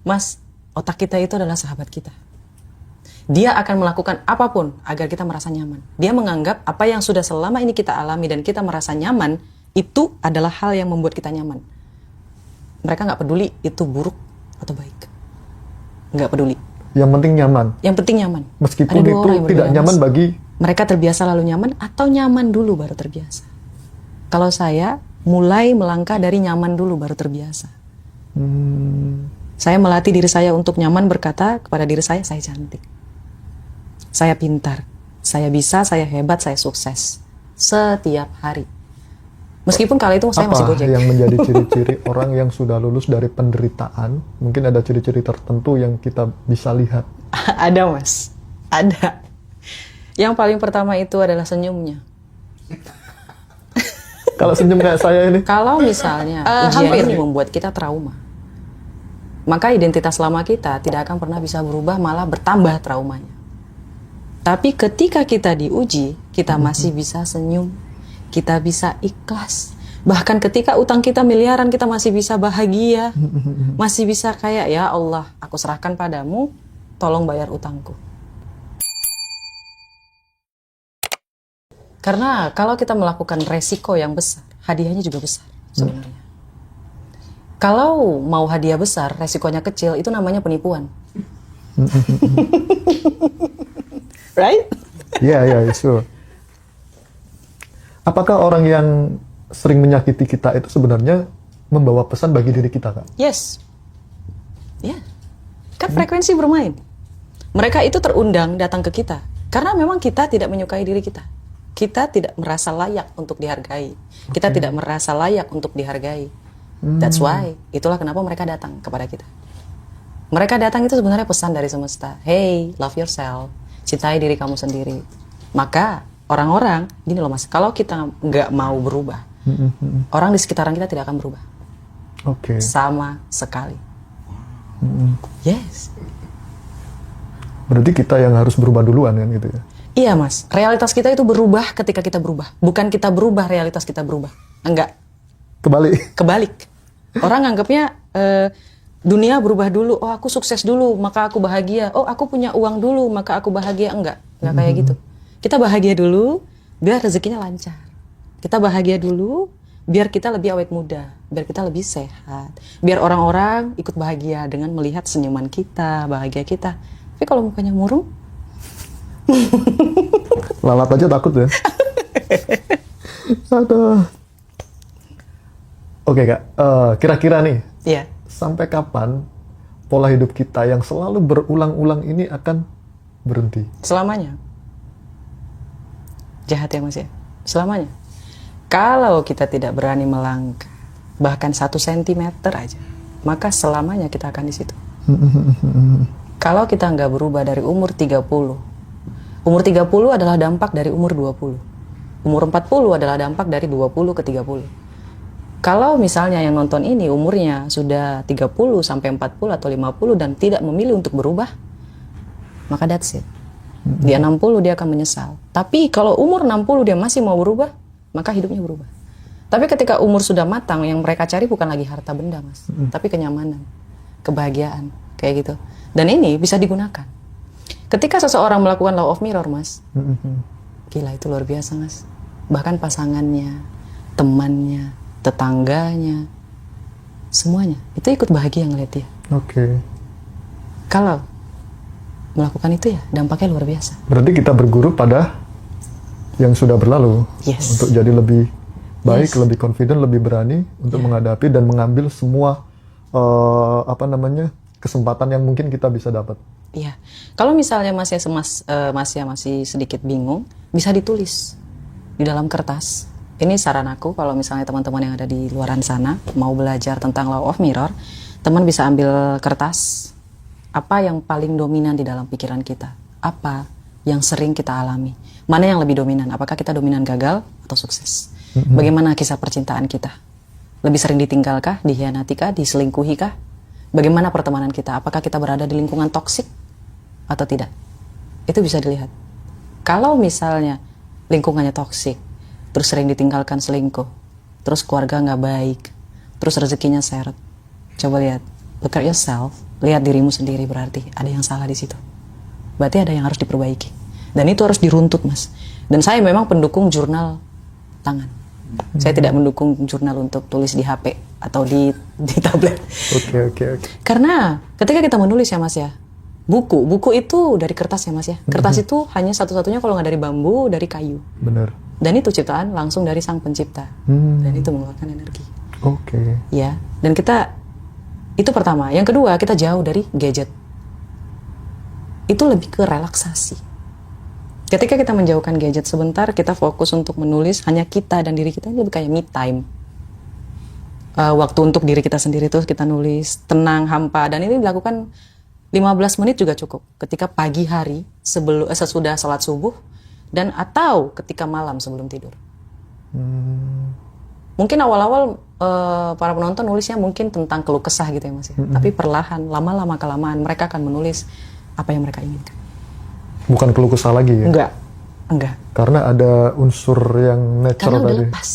Mas, otak kita itu adalah sahabat kita. Dia akan melakukan apapun agar kita merasa nyaman. Dia menganggap apa yang sudah selama ini kita alami dan kita merasa nyaman, itu adalah hal yang membuat kita nyaman. Mereka nggak peduli itu buruk atau baik. Nggak peduli. Yang penting nyaman. Yang penting nyaman. Meskipun itu tidak nyaman bagi... Mereka terbiasa lalu nyaman atau nyaman dulu baru terbiasa. Kalau saya mulai melangkah dari nyaman dulu baru terbiasa. Saya melatih diri saya untuk nyaman berkata kepada diri saya cantik. Saya pintar. Saya bisa, saya hebat, saya sukses. Setiap hari. Meskipun kali itu saya masih gojek. Apa yang menjadi ciri-ciri orang yang sudah lulus dari penderitaan? Mungkin ada ciri-ciri tertentu yang kita bisa lihat. Ada, Mas. Ada. Yang paling pertama itu adalah senyumnya. Kalau senyum kayak saya ini. Kalau misalnya ujian ini membuat kita trauma, maka identitas lama kita tidak akan pernah bisa berubah, malah bertambah traumanya. Tapi ketika kita diuji, kita masih bisa senyum, kita bisa ikhlas. Bahkan ketika utang kita miliaran, kita masih bisa bahagia. Masih bisa kayak, ya Allah, aku serahkan padamu, tolong bayar utangku. Karena kalau kita melakukan resiko yang besar, hadiahnya juga besar sebenarnya. Kalau mau hadiah besar, resikonya kecil, itu namanya penipuan. Right? Iya, sure. Apakah orang yang sering menyakiti kita itu sebenarnya membawa pesan bagi diri kita, Kak? Yes. Ya. Yeah. Kan frekuensi bermain. Mereka itu terundang datang ke kita. Karena memang kita tidak menyukai diri kita. Kita tidak merasa layak untuk dihargai. Kita tidak merasa layak untuk dihargai. That's why. Itulah kenapa mereka datang kepada kita. Mereka datang itu sebenarnya pesan dari semesta. Hey, love yourself. Cintai diri kamu sendiri. Maka orang-orang, gini loh Mas, kalau kita nggak mau berubah, orang di sekitaran kita tidak akan berubah. Sama sekali. Yes. Berarti kita yang harus berubah duluan kan gitu ya? Iya Mas, realitas kita itu berubah ketika kita berubah. Bukan kita berubah, realitas kita berubah. Enggak. Kebalik. Orang anggapnya dunia berubah dulu. Oh aku sukses dulu, maka aku bahagia. Oh aku punya uang dulu, maka aku bahagia. Enggak kayak gitu. Kita bahagia dulu, biar rezekinya lancar. Kita bahagia dulu, biar kita lebih awet muda. Biar kita lebih sehat. Biar orang-orang ikut bahagia dengan melihat senyuman kita, bahagia kita. Tapi kalau mukanya murung, lalat aja takut ya. Aduh. Oke Kak, kira-kira nih, sampai kapan pola hidup kita yang selalu berulang-ulang ini akan berhenti? Selamanya. Jahat ya Mas ya? Selamanya. Kalau kita tidak berani melangkah, bahkan 1 sentimeter aja, maka selamanya kita akan di situ. Kalau kita nggak berubah dari umur 30, umur 30 adalah dampak dari umur 20. Umur 40 adalah dampak dari 20 ke 30. Kalau misalnya yang nonton ini umurnya sudah 30 sampai 40 atau 50 dan tidak memilih untuk berubah, maka that's it. Dia 60 dia akan menyesal. Tapi kalau umur 60 dia masih mau berubah, maka hidupnya berubah. Tapi ketika umur sudah matang, yang mereka cari bukan lagi harta benda Mas, tapi kenyamanan, kebahagiaan, kayak gitu. Dan ini bisa digunakan. Ketika seseorang melakukan law of mirror Mas, gila itu luar biasa Mas. Bahkan pasangannya, temannya, tetangganya, semuanya itu ikut bahagia ngeliat dia. Kalau melakukan itu ya dampaknya luar biasa. Berarti kita berguru pada yang sudah berlalu, untuk jadi lebih baik, lebih confident, lebih berani untuk menghadapi dan mengambil semua kesempatan yang mungkin kita bisa dapat. Iya, kalau misalnya masih sedikit bingung, bisa ditulis di dalam kertas. Ini saran aku, kalau misalnya teman-teman yang ada di luaran sana mau belajar tentang law of mirror, teman bisa ambil kertas. Apa yang paling dominan di dalam pikiran kita? Apa yang sering kita alami? Mana yang lebih dominan? Apakah kita dominan gagal atau sukses? Bagaimana kisah percintaan kita? Lebih sering ditinggalkah, dikhianatikah, diselingkuhikah? Bagaimana pertemanan kita? Apakah kita berada di lingkungan toksik atau tidak? Itu bisa dilihat. Kalau misalnya lingkungannya toksik, terus sering ditinggalkan selingkuh, terus keluarga nggak baik, terus rezekinya seret, coba lihat, look at yourself. lihat dirimu sendiri, berarti ada yang salah di situ. Berarti ada yang harus diperbaiki. Dan itu harus diruntut, Mas. Dan saya memang pendukung jurnal tangan. Saya tidak mendukung jurnal untuk tulis di HP atau di tablet. Oke. Karena ketika kita menulis ya, Mas ya, buku itu dari kertas ya, Mas ya. Kertas itu hanya satu-satunya kalau nggak dari bambu, dari kayu. Benar. Dan itu ciptaan langsung dari sang pencipta. Dan itu mengeluarkan energi. Oke. Ya, dan kita, itu pertama. Yang kedua, kita jauh dari gadget. Itu lebih ke relaksasi. Ketika kita menjauhkan gadget sebentar, kita fokus untuk menulis hanya kita dan diri kita, ini lebih kayak me time. Waktu untuk diri kita sendiri terus kita nulis, tenang, hampa, dan ini dilakukan 15 menit juga cukup. Ketika pagi hari, sesudah sholat subuh, dan atau ketika malam sebelum tidur. Mungkin awal-awal para penonton nulisnya mungkin tentang keluh kesah gitu ya, Mas ya. Tapi perlahan, lama-lama kelamaan mereka akan menulis apa yang mereka inginkan. Bukan keluh kesah lagi ya? Enggak. Karena ada unsur yang natural tadi. Karena udah lepas.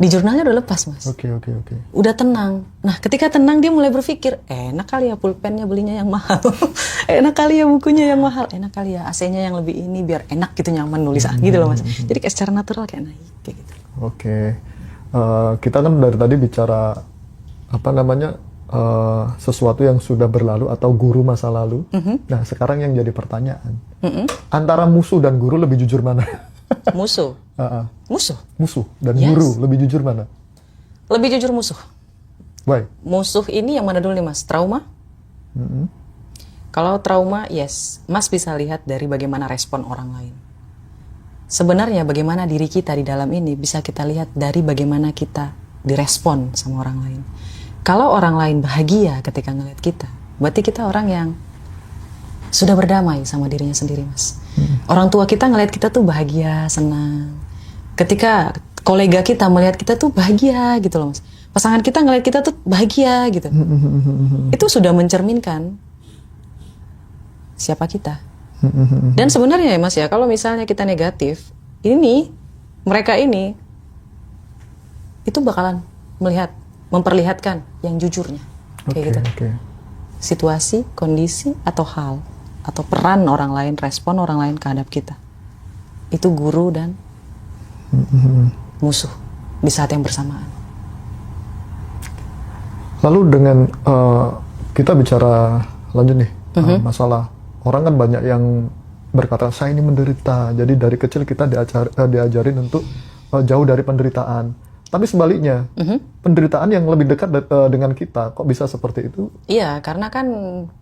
Di jurnalnya udah lepas, Mas. Oke. Udah tenang. Nah, ketika tenang dia mulai berpikir, enak kali ya pulpennya belinya yang mahal. Enak kali ya bukunya yang mahal. Enak kali ya AC-nya yang lebih ini biar enak gitu, nyaman nulis gitu loh, Mas. Jadi kayak secara natural kayak naik kayak gitu. Oke. Kita kan dari tadi bicara sesuatu yang sudah berlalu atau guru masa lalu. Nah, sekarang yang jadi pertanyaan, antara musuh dan guru lebih jujur mana? Musuh. Musuh dan guru lebih jujur mana? Lebih jujur musuh. Why? Musuh ini yang mana dulu nih, Mas? Trauma? Kalau trauma, yes, Mas bisa lihat dari bagaimana respon orang lain. Sebenarnya bagaimana diri kita di dalam ini bisa kita lihat dari bagaimana kita direspon sama orang lain. Kalau orang lain bahagia ketika ngeliat kita, berarti kita orang yang sudah berdamai sama dirinya sendiri, Mas. Orang tua kita ngeliat kita tuh bahagia, senang. Ketika kolega kita melihat kita tuh bahagia gitu loh, Mas. Pasangan kita ngeliat kita tuh bahagia gitu. Itu sudah mencerminkan siapa kita. Dan sebenarnya ya, Mas ya, kalau misalnya kita negatif, mereka ini itu bakalan memperlihatkan yang jujurnya, kayak gitu. Situasi, kondisi, atau hal, atau peran orang lain, respon orang lain terhadap kita. Itu guru dan musuh di saat yang bersamaan. Lalu dengan kita bicara lanjut nih, masalah orang kan banyak yang berkata saya ini menderita. Jadi dari kecil kita diajarin untuk jauh dari penderitaan. Tapi sebaliknya, penderitaan yang lebih dekat dengan kita, kok bisa seperti itu? Iya, karena kan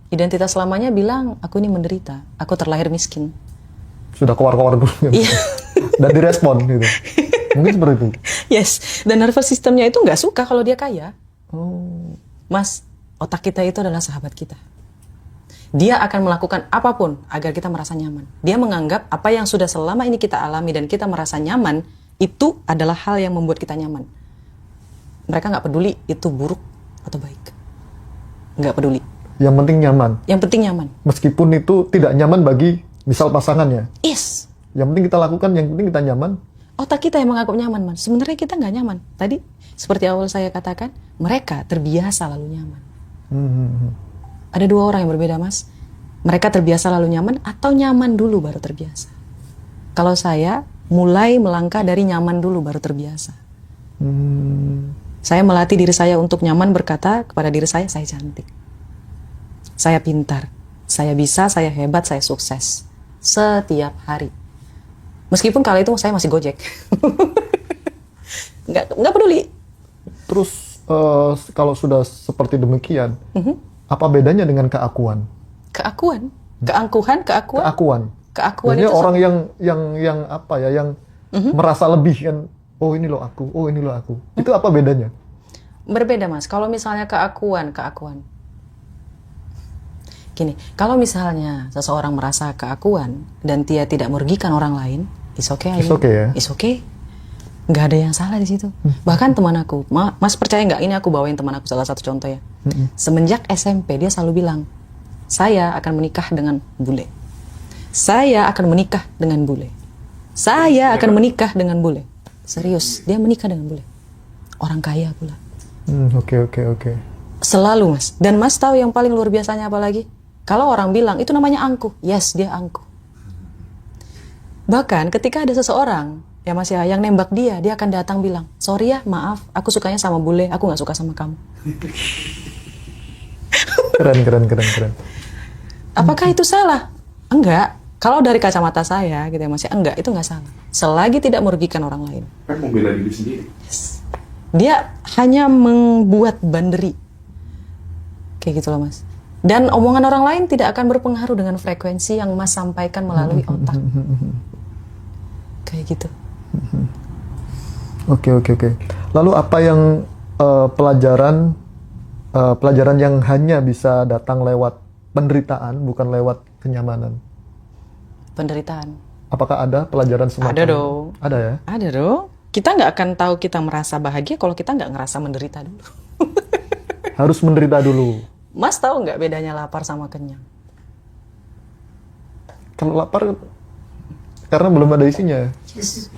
identitas selamanya bilang, aku ini menderita, aku terlahir miskin. Sudah keluar-keluar dulu. Iya. Dan direspon gitu. Mungkin seperti itu. Yes, dan nervous systemnya itu nggak suka kalau dia kaya. Mas, otak kita itu adalah sahabat kita. Dia akan melakukan apapun agar kita merasa nyaman. Dia menganggap apa yang sudah selama ini kita alami dan kita merasa nyaman, itu adalah hal yang membuat kita nyaman. Mereka nggak peduli itu buruk atau baik. Nggak peduli. Yang penting nyaman. Yang penting nyaman. Meskipun itu tidak nyaman bagi misal pasangannya. Yes. Yang penting kita lakukan, yang penting kita nyaman. Otak kita yang menganggap nyaman, Mas. Sebenarnya kita nggak nyaman. Tadi, seperti awal saya katakan, mereka terbiasa lalu nyaman. Ada dua orang yang berbeda, Mas. Mereka terbiasa lalu nyaman atau nyaman dulu baru terbiasa. Kalau saya mulai melangkah dari nyaman dulu baru terbiasa. Saya melatih diri saya untuk nyaman berkata kepada diri saya cantik. Saya pintar. Saya bisa, saya hebat, saya sukses. Setiap hari. Meskipun kala itu saya masih Gojek. Nggak peduli. Terus kalau sudah seperti demikian, apa bedanya dengan keakuan? Keakuan? Keangkuhan? Keakuan? Keakuan. Keakuan itu orang yang apa ya, yang merasa lebih kan, oh ini loh aku, oh ini loh aku. Itu apa bedanya? Berbeda, Mas. Kalau misalnya keakuan. Gini, kalau misalnya seseorang merasa keakuan dan dia tidak merugikan orang lain, it's okay. It's okay ya? It's okay. Nggak ada yang salah di situ. Bahkan teman aku, Mas percaya nggak? Ini aku bawain teman aku salah satu contoh ya. Semenjak SMP dia selalu bilang, saya akan menikah dengan bule. Saya akan menikah dengan bule. Saya akan menikah dengan bule. Serius, dia menikah dengan bule. Orang kaya pula. Oke. Selalu mas. Dan mas tahu yang paling luar biasanya apa lagi? Kalau orang bilang itu namanya angkuh, yes dia angkuh. Bahkan ketika ada seseorang ya mas ya yang nembak dia akan datang bilang, sorry ya maaf, aku sukanya sama bule, aku nggak suka sama kamu. Keren. Apakah itu salah? Enggak. Kalau dari kacamata saya gitu ya mas ya, enggak, itu nggak salah. Selagi tidak merugikan orang lain. Kan membela diri sendiri. Yes. Dia hanya membuat boundary. Kayak gitu loh mas. Dan omongan orang lain tidak akan berpengaruh dengan frekuensi yang mas sampaikan melalui otak. Kayak gitu. Oke. Lalu apa yang pelajaran yang hanya bisa datang lewat penderitaan, bukan lewat kenyamanan? Penderitaan. Apakah ada pelajaran semacam? Ada dong. Ada ya? Ada dong. Kita nggak akan tahu kita merasa bahagia kalau kita nggak ngerasa menderita dulu. Harus menderita dulu. Mas tahu nggak bedanya lapar sama kenyang? Kalau lapar, karena belum ada isinya.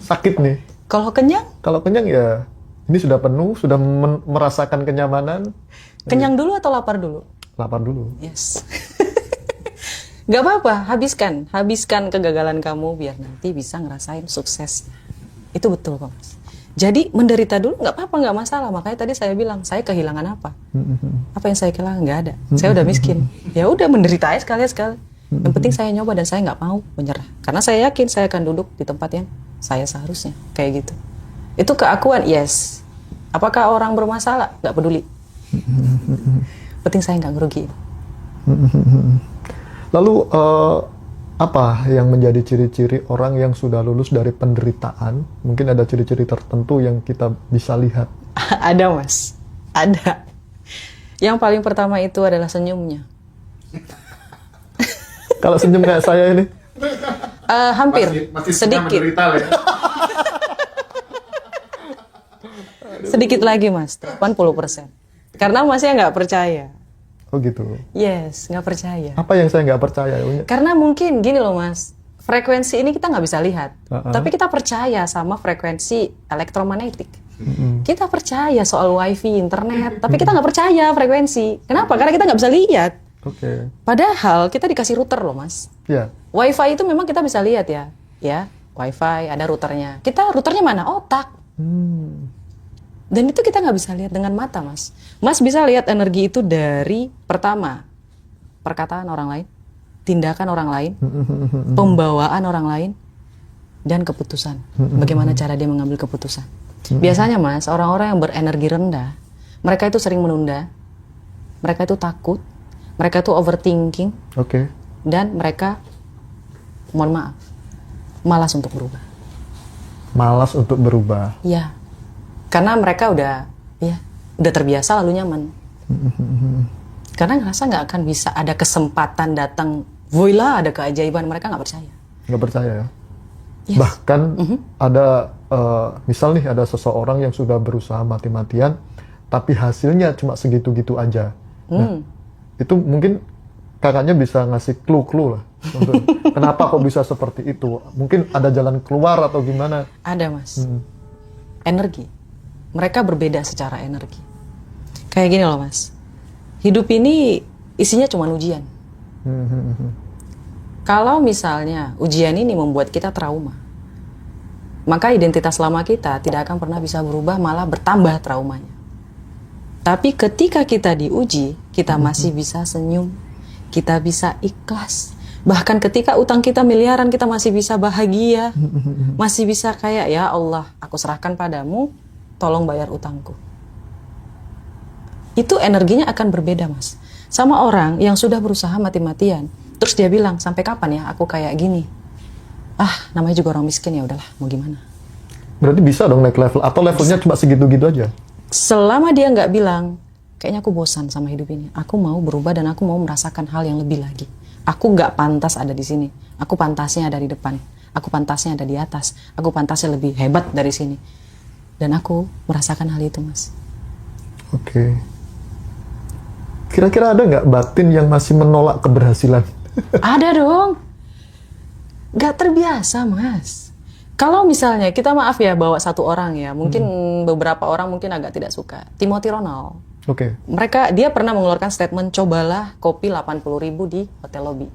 Sakit nih. Kalau kenyang? Kalau kenyang ya, ini sudah penuh, sudah merasakan kenyamanan. Kenyang dulu atau lapar dulu? Lapar dulu. Yes. Gak apa-apa, habiskan kegagalan kamu biar nanti bisa ngerasain sukses. Itu betul kok mas. Jadi menderita dulu nggak apa-apa, nggak masalah. Makanya tadi saya bilang, saya kehilangan apa? Apa yang saya kehilangan? Nggak ada. Saya udah miskin. Ya udah menderita aja sekali. Yang penting saya nyoba dan saya nggak mau menyerah. Karena saya yakin saya akan duduk di tempat yang saya seharusnya. Kayak gitu. Itu keakuan, yes. Apakah orang bermasalah? Nggak peduli. Penting saya nggak ngerugiin. Lalu apa yang menjadi ciri-ciri orang yang sudah lulus dari penderitaan? Mungkin ada ciri-ciri tertentu yang kita bisa lihat. Ada mas, ada. Yang paling pertama itu adalah senyumnya. Kalau senyum kayak saya ini? Hampir, masih sedikit. menderita lah ya. Sedikit lagi mas, 80%. Karena masnya nggak percaya. Oh gitu. Yes, nggak percaya. Apa yang saya nggak percaya? Karena mungkin gini loh mas, frekuensi ini kita nggak bisa lihat, tapi kita percaya sama frekuensi elektromagnetik. Kita percaya soal wifi, internet, tapi kita nggak percaya frekuensi. Kenapa? Karena kita nggak bisa lihat. Oke. Padahal kita dikasih router loh mas. Ya. Wifi itu memang kita bisa lihat ya, wifi ada routernya. Routernya mana? Otak. Dan itu kita nggak bisa lihat dengan mata, Mas. Mas bisa lihat energi itu dari pertama, perkataan orang lain, tindakan orang lain, pembawaan orang lain, dan keputusan. Bagaimana cara dia mengambil keputusan. Biasanya, Mas, orang-orang yang berenergi rendah, mereka itu sering menunda, mereka itu takut, mereka itu overthinking, dan mereka, mohon maaf, malas untuk berubah. Malas untuk berubah. Iya. Karena mereka udah terbiasa lalu nyaman. Karena ngerasa nggak akan bisa ada kesempatan datang, voila ada keajaiban, mereka nggak percaya. Nggak percaya ya? Yes. Bahkan ada, misal nih ada seseorang yang sudah berusaha mati-matian, tapi hasilnya cuma segitu-gitu aja. Nah, itu mungkin kakaknya bisa ngasih clue-clue lah. Untuk kenapa kok bisa seperti itu? Mungkin ada jalan keluar atau gimana? Ada mas. Energi. Mereka berbeda secara energi. Kayak gini loh mas. Hidup ini isinya cuma ujian. Kalau misalnya ujian ini membuat kita trauma, maka identitas lama kita tidak akan pernah bisa berubah, malah bertambah traumanya. Tapi ketika kita diuji, kita masih bisa senyum, kita bisa ikhlas. Bahkan ketika utang kita miliaran, kita masih bisa bahagia. Masih bisa kayak, ya Allah, aku serahkan padamu, tolong bayar utangku. Itu energinya akan berbeda mas. Sama orang yang sudah berusaha mati-matian, terus dia bilang, sampai kapan ya aku kayak gini? Namanya juga orang miskin, ya udahlah, mau gimana? Berarti bisa dong naik level, atau levelnya cuma segitu-gitu aja? Selama dia nggak bilang, kayaknya aku bosan sama hidup ini, aku mau berubah dan aku mau merasakan hal yang lebih lagi. Aku nggak pantas ada di sini, aku pantasnya ada di depan, aku pantasnya ada di atas, aku pantasnya lebih hebat dari sini. Dan aku merasakan hal itu mas. Oke. Kira-kira ada nggak batin yang masih menolak keberhasilan? Ada dong. Gak terbiasa mas. Kalau misalnya kita maaf ya bawa satu orang ya, mungkin beberapa orang mungkin agak tidak suka. Timothy Ronald. Oke. Dia pernah mengeluarkan statement, cobalah kopi 80.000 di hotel lobby.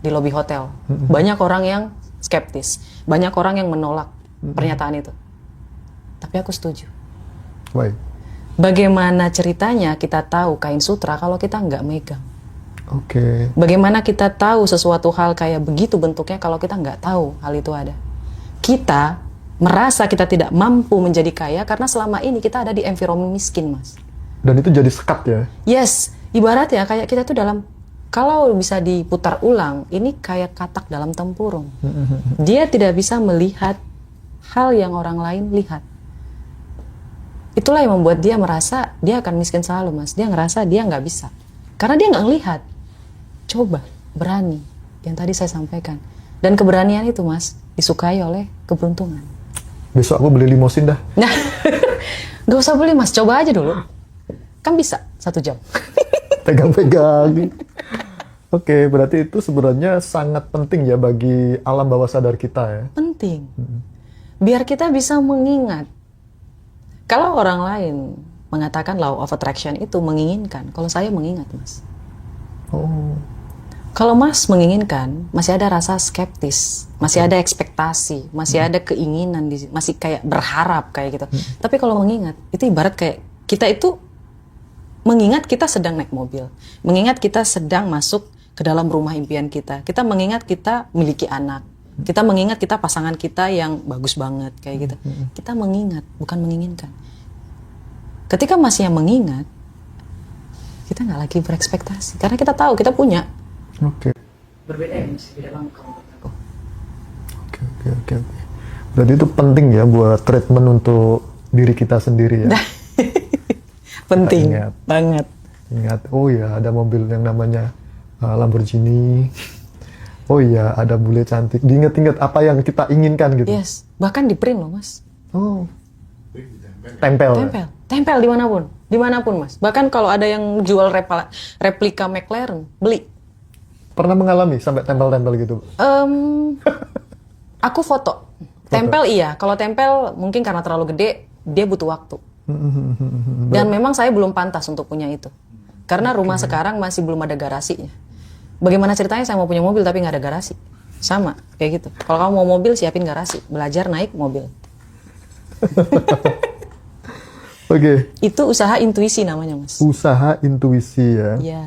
Di lobby hotel. Banyak orang yang skeptis. Banyak orang yang menolak pernyataan itu. Tapi aku setuju. Why? Bagaimana ceritanya kita tahu kain sutra kalau kita nggak megang? Oke. Bagaimana kita tahu sesuatu hal kayak begitu bentuknya kalau kita nggak tahu hal itu ada? Kita merasa kita tidak mampu menjadi kaya karena selama ini kita ada di environment miskin, Mas. Dan itu jadi sekat ya? Yes, ibarat ya kayak kita tuh kalau bisa diputar ulang, ini kayak katak dalam tempurung. Dia tidak bisa melihat hal yang orang lain lihat. Itulah yang membuat dia merasa dia akan miskin selalu, Mas. Dia ngerasa dia nggak bisa. Karena dia nggak ngelihat. Coba, berani. Yang tadi saya sampaikan. Dan keberanian itu, Mas, disukai oleh keberuntungan. Besok aku beli limosin dah. Nah, nggak usah beli, Mas. Coba aja dulu. Kan bisa 1 jam. Pegang-pegang. Oke, berarti itu sebenarnya sangat penting ya bagi alam bawah sadar kita ya. Penting. Biar kita bisa mengingat. Kalau orang lain mengatakan law of attraction itu menginginkan, kalau saya mengingat, Mas. Oh. Kalau Mas menginginkan, masih ada rasa skeptis, masih ada ekspektasi, masih ada keinginan, masih kayak berharap kayak gitu. Tapi kalau mengingat, itu ibarat kayak kita itu mengingat kita sedang naik mobil, mengingat kita sedang masuk ke dalam rumah impian kita, kita mengingat kita memiliki anak, kita mengingat kita pasangan kita yang bagus banget kayak gitu. Kita mengingat, bukan menginginkan. Ketika masih yang mengingat, kita nggak lagi berekspektasi, karena kita tahu kita punya. Oke. Berbeda ya, Mas, beda banget kalau menurut aku. Oke. Berarti itu penting ya buat treatment untuk diri kita sendiri ya. Penting ingat. banget. Ingat, oh ya ada mobil yang namanya Lamborghini. Oh iya ada bule cantik. Diingat-ingat apa yang kita inginkan gitu. Yes, bahkan di print loh, Mas. Oh. Tempel. Tempel dimanapun, Mas. Bahkan kalau ada yang jual replika McLaren, beli. Pernah mengalami sampai tempel-tempel gitu? Aku foto. Tempel iya. Kalau tempel mungkin karena terlalu gede, dia butuh waktu. Dan memang saya belum pantas untuk punya itu. Karena rumah sekarang masih belum ada garasinya. Bagaimana ceritanya saya mau punya mobil tapi nggak ada garasi? Sama, kayak gitu. Kalau kamu mau mobil, siapin garasi. Belajar naik mobil. Oke. Itu usaha intuisi namanya, Mas. Usaha intuisi ya. Iya.